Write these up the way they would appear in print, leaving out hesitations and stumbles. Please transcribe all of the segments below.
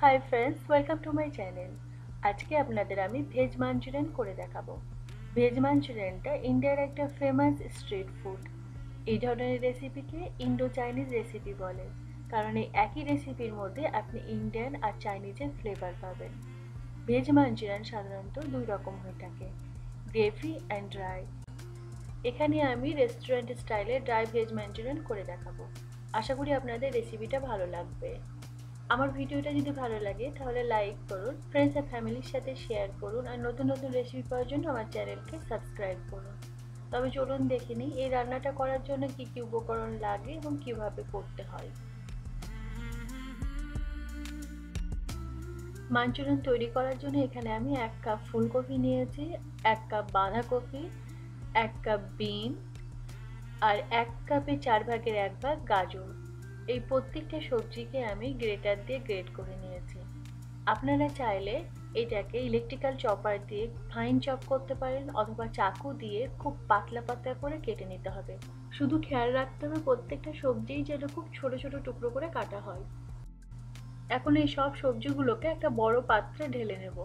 Hi friends, welcome to my channel. আজকে আপনাদের আমি ভেজ মাঞ্চুরিয়ান করে দেখাবো। ভেজ মাঞ্চুরিয়ানটা ইন্ডিয়ার একটা ফেমাস স্ট্রিট ফুড। এই ধরনের রেসিপিকে ইন্ডো চাইনিজ রেসিপি বলে, কারণ এই একই রেসিপির মধ্যে আপনি ইন্ডিয়ান আর চাইনিজের ফ্লেভার পাবেন। ভেজ মাঞ্চুরিয়ান সাধারণত দুই রকম হয়ে থাকে, গ্রেভি অ্যান্ড ড্রাই। এখানে আমি রেস্টুরেন্ট স্টাইলে ড্রাই ভেজ মাঞ্চুরিয়ান করে দেখাবো। আশা করি আপনাদের রেসিপিটা ভালো লাগবে। আমার ভিডিওটা যদি ভালো লাগে তাহলে লাইক করুন, ফ্রেন্ডস আর ফ্যামিলির সাথে শেয়ার করুন, আর নতুন নতুন রেসিপি পাওয়ার জন্য আমার চ্যানেলকে সাবস্ক্রাইব করুন। তবে চলুন দেখে নিই এই রান্নাটা করার জন্য কি কি উপকরণ লাগে এবং কিভাবে করতে হয়। মাঞ্চুরিয়ান তৈরি করার জন্য এখানে আমি 1 কাপ ফুলকপি নিয়েছি, 1 কাপ বাঁধাকপি, 1 কাপ বিন আর 1 কাপে 4 ভাগের 1 ভাগ গাজর। এই প্রত্যেকটা সবজিকে আমি গ্রেটার দিয়ে গ্রেট করে নিয়েছি। আপনারা চাইলে এটাকে ইলেকট্রিক্যাল চপার দিয়ে ফাইন চপ করতে পারেন, অথবা চাকু দিয়ে খুব পাতলা পাতলা করে কেটে নিতে হবে। শুধু খেয়াল রাখতে হবে প্রত্যেকটা সবজিই যেন খুব ছোট ছোট টুকরো করে কাটা হয়। এখন এই সব সবজিগুলোকে একটা বড় পাত্রে ঢেলে নেব।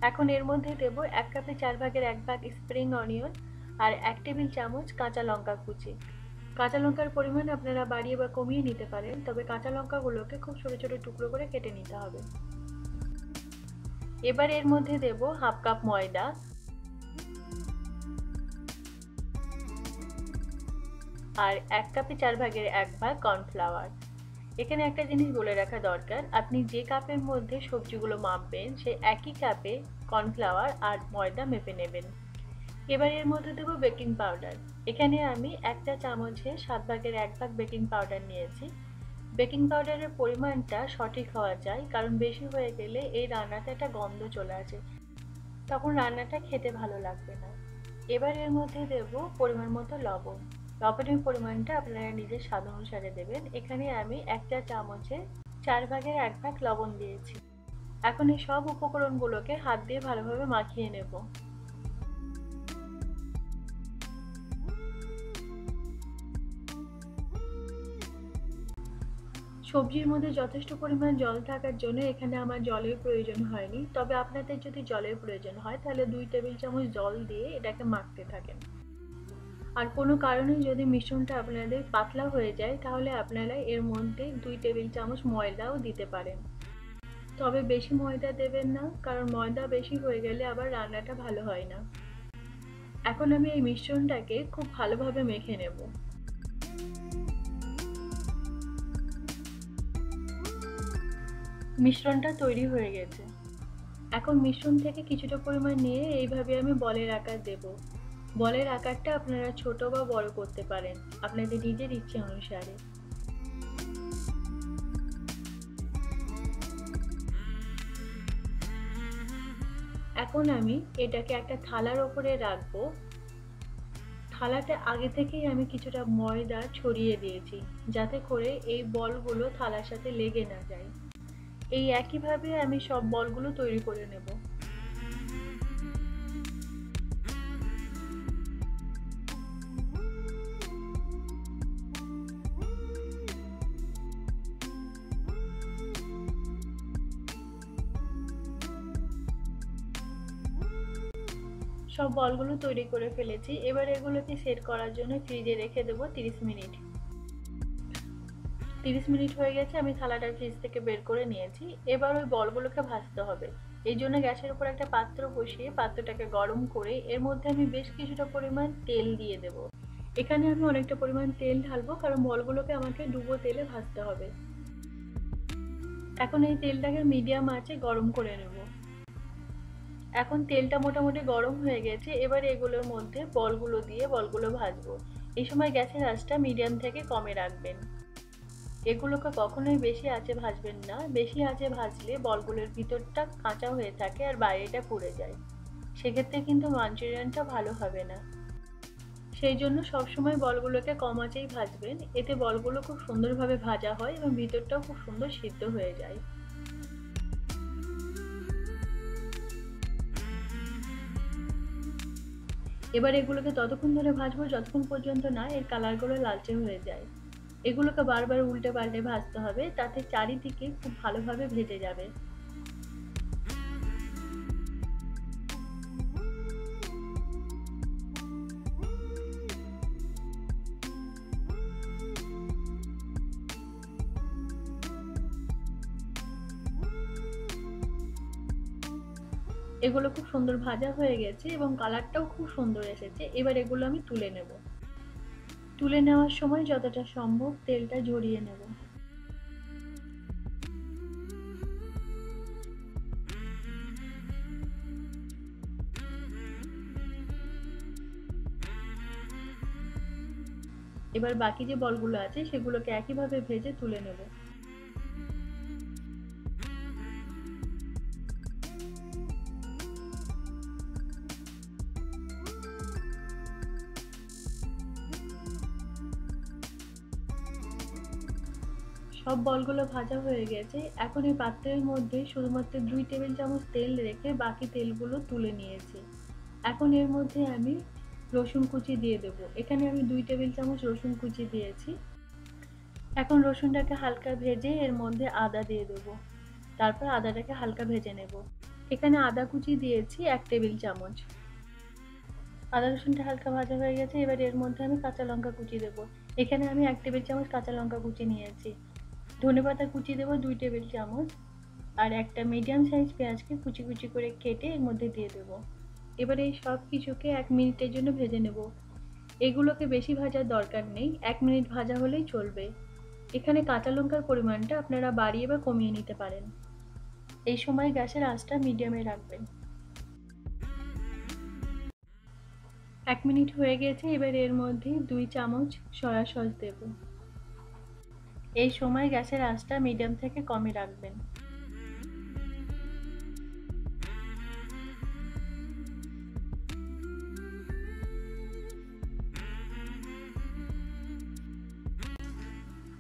এখন এর মধ্যে দেব 1 কাপে 4 ভাগের 1 ভাগ স্প্রিং অনিয়ন আর 1 টেবিল চামচ কাঁচা লঙ্কা কুচি। কাঁচা লঙ্কার পরিমাণ আপনারা বাড়িয়ে বা কমিয়ে নিতে পারেন, তবে কাঁচা লঙ্কাগুলোকে খুব ছোট ছোট টুকরো করে কেটে নিতে হবে। এবার এর মধ্যে দেব হাফ কাপ ময়দা আর 1 কাপে 4 ভাগের 1 ভাগ কর্নফ্লাওয়ার। এখানে একটা জিনিস বলে রাখা দরকার, আপনি যে কাপের মধ্যে সবজিগুলো মাপবেন সে একই কাপে কর্নফ্লাওয়ার আর ময়দা মেপে নেবেন। এবার এর মধ্যে দেব বেকিং পাউডার। এখানে আমি 1 চা চামচে 7 ভাগের 1 ভাগ বেকিং পাউডার নিয়েছি। বেকিং পাউডারের পরিমাণটা সঠিক হওয়া চাই, কারণ বেশি হয়ে গেলে এই রান্নাতে একটা গন্ধ চলে আসে, তখন রান্নাটা খেতে ভালো লাগবে না। এবার এর মধ্যে দেব পরিমাণ মতো লবণ। লবণের পরিমাণটা আপনারা নিজের স্বাদ অনুসারে দেবেন। এখানে আমি 1 চা চামচে 4 ভাগের 1 ভাগ লবণ দিয়েছি। এখন এই সব উপকরণগুলোকে হাত দিয়ে ভালোভাবে মাখিয়ে নেব। সবজির মধ্যে যথেষ্ট পরিমাণ জল থাকার জন্য এখানে আমার জলের প্রয়োজন হয়নি, তবে আপনাদের যদি জলের প্রয়োজন হয় তাহলে 2 টেবিল চামচ জল দিয়ে এটাকে মাখতে থাকেন। আর কোনো কারণে যদি মিশ্রণটা আপনাদের পাতলা হয়ে যায় তাহলে আপনারা এর মধ্যে 2 টেবিল চামচ ময়দাও দিতে পারেন, তবে বেশি ময়দা দেবেন না, কারণ ময়দা বেশি হয়ে গেলে আবার রান্নাটা ভালো হয় না। এখন আমি এই মিশ্রণটাকে খুব ভালোভাবে মেখে নেব। মিশ্রণটা তৈরি হয়ে গেছে। এখন মিশ্রণ থেকে কিছুটা পরিমাণ নিয়ে এইভাবে আমি বলের আকার দেব। বলের আকারটা আপনারা ছোট বা বড় করতে পারেন আপনাদের নিজের ইচ্ছে অনুসারে। এখন আমি এটাকে একটা থালার ওপরে রাখবো। থালাতে আগে থেকেই আমি কিছুটা ময়দা ছড়িয়ে দিয়েছি, যাতে করে এই বলগুলো থালার সাথে লেগে না যায়। এই একইভাবে আমি সব বলগুলো তৈরি করে নেব। সব বলগুলো তৈরি করে ফেলেছি। এবার এগুলোকে সেট করার জন্য ফ্রিজে রেখে দেবো 30 মিনিট। 30 মিনিট হয়ে গেছে, আমি থালাটা ফ্রিজ থেকে বের করে নিয়েছি। এবার ওই বলগুলোকে ভাজতে হবে। এই জন্য গ্যাসের উপর একটা পাত্র বসিয়ে পাত্রটাকে গরম করে এর মধ্যে আমি বেশ কিছুটা পরিমাণ তেল দিয়ে দেব। এখানে আমি অনেকটা পরিমাণ তেল ঢালবো, কারণ বলগুলোকে আমাকে ডুবো তেলে ভাজতে হবে। এখন এই তেলটাকে মিডিয়াম আঁচে গরম করে নেব। এখন তেলটা মোটামুটি গরম হয়ে গেছে। এবার এগুলোর মধ্যে বলগুলো দিয়ে বলগুলো ভাজবো। এই সময় গ্যাসের আঁচটা মিডিয়াম থেকে কমে রাখবেন। এগুলোকে কখনোই বেশি আঁচে ভাজবেন না, বেশি আঁচে ভাজলে বলগুলোর ভিতরটা কাঁচা হয়ে থাকে আর বাইরেটা পুড়ে যায়, সেক্ষেত্রে কিন্তু মাঞ্চুরিয়ানটা ভালো হবে না। সেই জন্য সবসময় বলগুলোকে কম আঁচেই ভাজবেন, এতে বলগুলো খুব সুন্দরভাবে ভাজা হয় এবং ভিতরটাও খুব সুন্দর সিদ্ধ হয়ে যায়। এবার এগুলোকে ততক্ষণ ধরে ভাজবো যতক্ষণ পর্যন্ত না এর কালারগুলো লালচে হয়ে যায়। এগুলোকে বারবার উল্টে পাল্টে ভাজতে হবে, তাতে চারিদিকে খুব ভালোভাবে ভেজে যাবে। এগুলো খুব সুন্দর ভাজা হয়ে গেছে এবং কালারটাও খুব সুন্দর এসেছে। এবার এগুলো আমি তুলে নেব। তুলে নেওয়ার সময় যতটা সম্ভব তেলটা ঝরিয়ে নেব। এবার বাকি যে বলগুলো আছে সেগুলোকে একইভাবে ভেজে তুলে নেব। সব বলগুলো ভাজা হয়ে গেছে। এখন এই পাত্রের মধ্যে শুধুমাত্র 2 টেবিল চামচ তেল রেখে বাকি তেলগুলো তুলে নিয়েছি। এখন এর মধ্যে আমি রসুন কুচি দিয়ে দেব। এখানে আমি 2 টেবিল চামচ রসুন কুচি দিয়েছি। এখন রসুনটাকে হালকা ভেজে এর মধ্যে আদা দিয়ে দেব। তারপর আদাটাকে হালকা ভেজে নেব। এখানে আদা কুচি দিয়েছি 1 টেবিল চামচ। আদা রসুনটা হালকা ভাজা হয়ে গেছে। এবার এর মধ্যে আমি কাঁচা লঙ্কা কুচি দেব। এখানে আমি 1 টেবিল চামচ কাঁচা লঙ্কা কুচি নিয়েছি। ধনেপাতা কুচি দেব 2 টেবিল চামচ। আর একটা মিডিয়াম সাইজ পেঁয়াজকে কুচি কুচি করে কেটে এর মধ্যে দিয়ে দেব। এবার এই সব কিছুকে 1 মিনিটের জন্য ভেজে নেব। এগুলোকে বেশি ভাজার দরকার নেই, 1 মিনিট ভাজা হলেই চলবে। এখানে কাঁচা লঙ্কার পরিমাণটা আপনারা বাড়িয়ে বা কমিয়ে নিতে পারেন। এই সময় গ্যাসের আঁচটা মিডিয়ামে রাখবেন। 1 মিনিট হয়ে গেছে। এবার এর মধ্যে 2 চামচ সয়া সস দেব। এই সময় গ্যাসের আঁচটা মিডিয়াম থেকে কমে রাখবেন।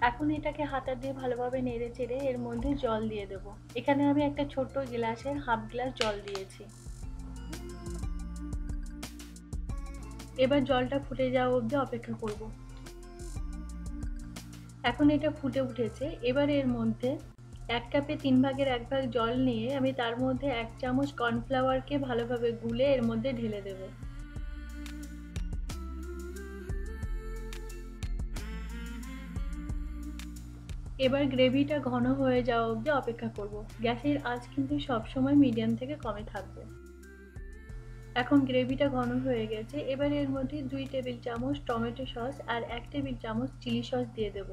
এখন এটাকে হাতা দিয়ে ভালোভাবে নেড়ে চেড়ে এর মধ্যে জল দিয়ে দেব। এখানে আমি একটা ছোট্ট গ্লাসের হাফ গ্লাস জল দিয়েছি। এবার জলটা ফুটে যাওয়া অবধি অপেক্ষা করব। এখন এটা ফুটে উঠেছে। এবার এর মধ্যে 1 কাপে 3 ভাগের 1 ভাগ জল নিয়ে আমি তার মধ্যে 1 চামচ কর্নফ্লাওয়ারকে ভালোভাবে গুলে এর মধ্যে ঢেলে দেব। এবার গ্রেভিটা ঘন হয়ে যাওয়া অবধি অপেক্ষা করব। গ্যাসের আঁচ কিন্তু সবসময় মিডিয়াম থেকে কমে থাকবে। এখন গ্রেভিটা ঘন হয়ে গেছে। এবার এর মধ্যে 2 টেবিল চামচ টমেটো সস আর 1 টেবিল চামচ চিলি সস দিয়ে দেব।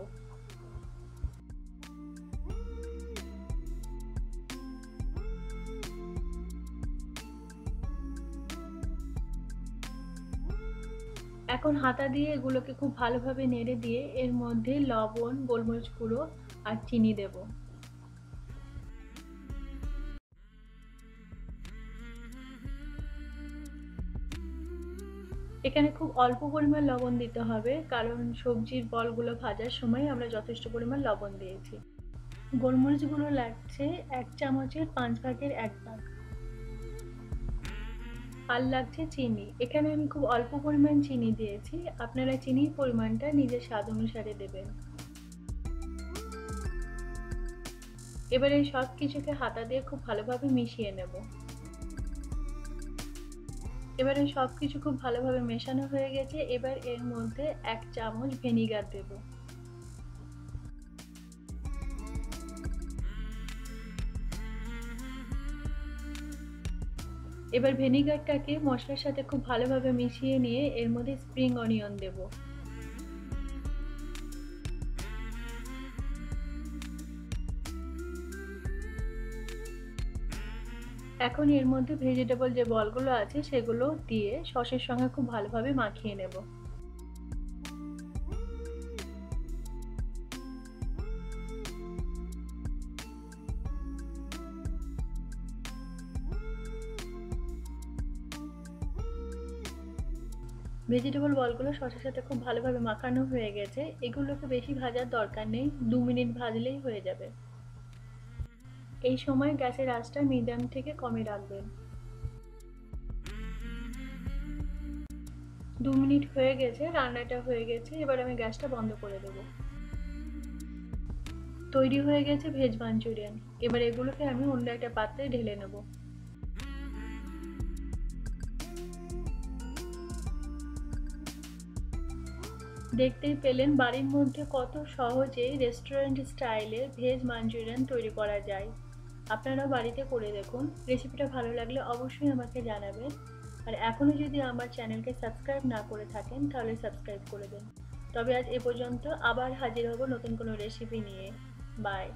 এখন হাতা দিয়ে এগুলোকে খুব ভালোভাবে নেড়ে দিয়ে এর মধ্যে লবণ, গোলমরিচ গুঁড়ো আর চিনি দেব। এখানে খুব অল্প পরিমাণ লবণ দিতে হবে, কারণ সবজির বলগুলো ভাজার সময় আমরা যথেষ্ট পরিমাণ লবণ দিয়েছি। গোলমরিচ গুঁড়ো লাগছে 1 চামচের 5 ভাগের 1 ভাগ। আর লাগছে চিনি। এখানে আমি খুব অল্প পরিমাণ চিনি দিয়েছি। আপনারা চিনির পরিমাণটা নিজের স্বাদ অনুসারে দেবেন। এবার এই সব কিছুকে হাতা দিয়ে খুব ভালোভাবে মিশিয়ে নেব। এবার এই সব কিছু খুব ভালোভাবে মেশানো হয়ে গেছে। এবার এর মধ্যে 1 চামচ ভিনেগার দেব। এবার ভিনেগারটাকে মশলার সাথে খুব ভালোভাবে মিশিয়ে নিয়ে এর মধ্যে স্প্রিং অনিয়ন দেব। এখন এর মধ্যে ভেজিটেবল যে বলগুলো আছে সেগুলো দিয়ে সসের সঙ্গে খুব ভালোভাবে মাখিয়ে নেব। ভেজিটেবল বলগুলো সসের সাথে খুব ভালোভাবে মাখানো হয়ে গেছে। এগুলোকে বেশি ভাজার দরকার নেই, 2 মিনিট ভাজলেই হয়ে যাবে। এই সময় গ্যাসের আঁচটা মিডিয়াম থেকে কমে রাখবেন। 2 মিনিট হয়ে গেছে, রান্নাটা হয়ে গেছে। এবার আমি গ্যাসটা বন্ধ করে দেবো। তৈরি হয়ে গেছে ভেজ মাঞ্চুরিয়ান। এবার এগুলোকে আমি অন্য একটা পাত্রে ঢেলে নেব। দেখতেই পেলেন বাড়ির মধ্যে কত সহজেই রেস্টুরেন্ট স্টাইলে ভেজ মাঞ্চুরিয়ান তৈরি করা যায়। আপনারাও বাড়িতে করে দেখুন। রেসিপিটা ভালো লাগলে অবশ্যই আমাকে জানাবেন। আর এখনও যদি আমার চ্যানেলকে সাবস্ক্রাইব না করে থাকেন তাহলে সাবস্ক্রাইব করে দিন। তবে আজ এ পর্যন্ত, আবার হাজির হব নতুন কোনো রেসিপি নিয়ে। বাই।